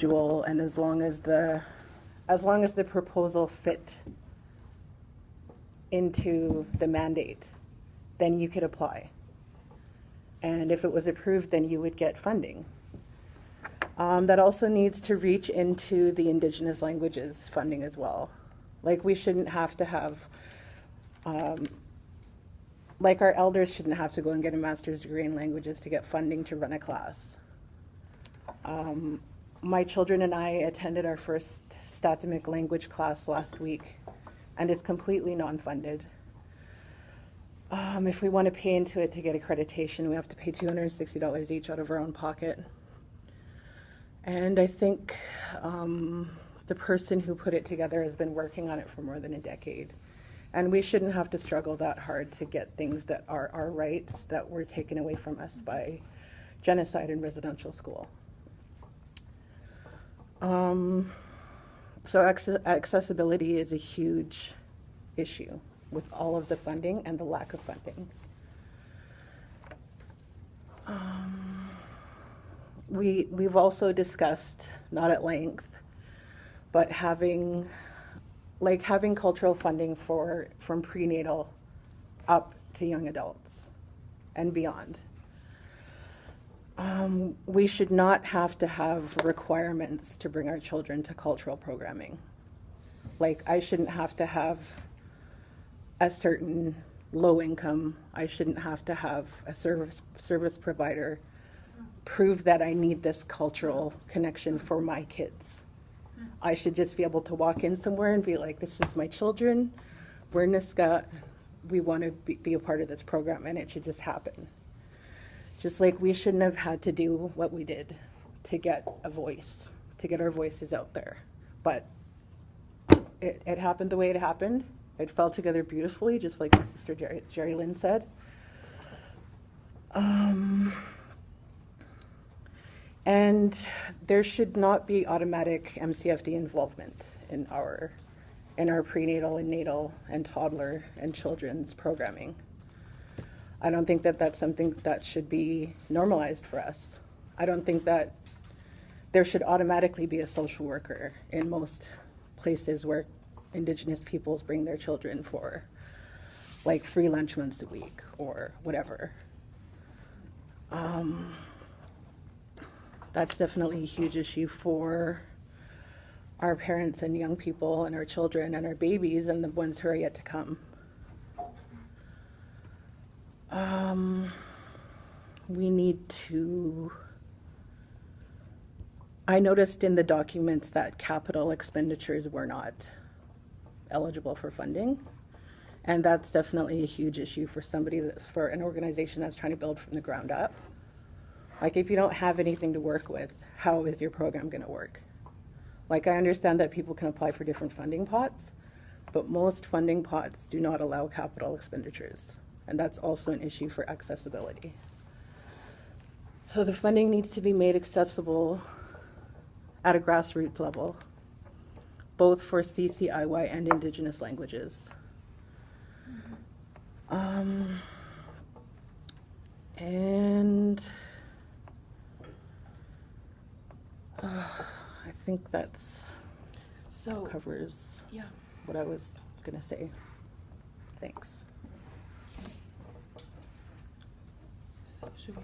individual, and as long as the proposal fit into the mandate, then you could apply. And if it was approved, then you would get funding. That also needs to reach into the Indigenous languages funding as well. Like, we shouldn't have to have, like, our elders shouldn't have to go and get a master's degree in languages to get funding to run a class. My children and I attended our first Statimic language class last week, and it's completely non-funded. If we want to pay into it to get accreditation, we have to pay $260 each out of our own pocket. And I think the person who put it together has been working on it for more than a decade. And we shouldn't have to struggle that hard to get things that are our rights that were taken away from us by genocide in residential school. So accessibility is a huge issue with all of the funding and the lack of funding. We've also discussed, not at length, but having cultural funding from prenatal up to young adults and beyond. We should not have to have requirements to bring our children to cultural programming. Like, I shouldn't have to have a certain low income. I shouldn't have to have a service provider prove that I need this cultural connection for my kids. I should just be able to walk in somewhere and be like, this is my children, we're Niska, we want to be a part of this program, and it should just happen. Just like we shouldn't have had to do what we did to get a voice, to get our voices out there. But it happened the way it happened. It fell together beautifully, just like my sister Jerry Lynn said. And there should not be automatic MCFD involvement in our prenatal and natal and toddler and children's programming. I don't think that that's something that should be normalized for us. I don't think that there should automatically be a social worker in most places where Indigenous peoples bring their children for, like, free lunch once a week or whatever. That's definitely a huge issue for our parents and young people and our children and our babies and the ones who are yet to come. We need to, I noticed in the documents that capital expenditures were not eligible for funding. And that's definitely a huge issue for for an organization that's trying to build from the ground up. Like, if you don't have anything to work with, how is your program going to work? Like, I understand that people can apply for different funding pots, but most funding pots do not allow capital expenditures. And that's also an issue for accessibility. So the funding needs to be made accessible at a grassroots level, both for CCIY and Indigenous languages. And I think that's covers what I was gonna say. Thanks. So should we?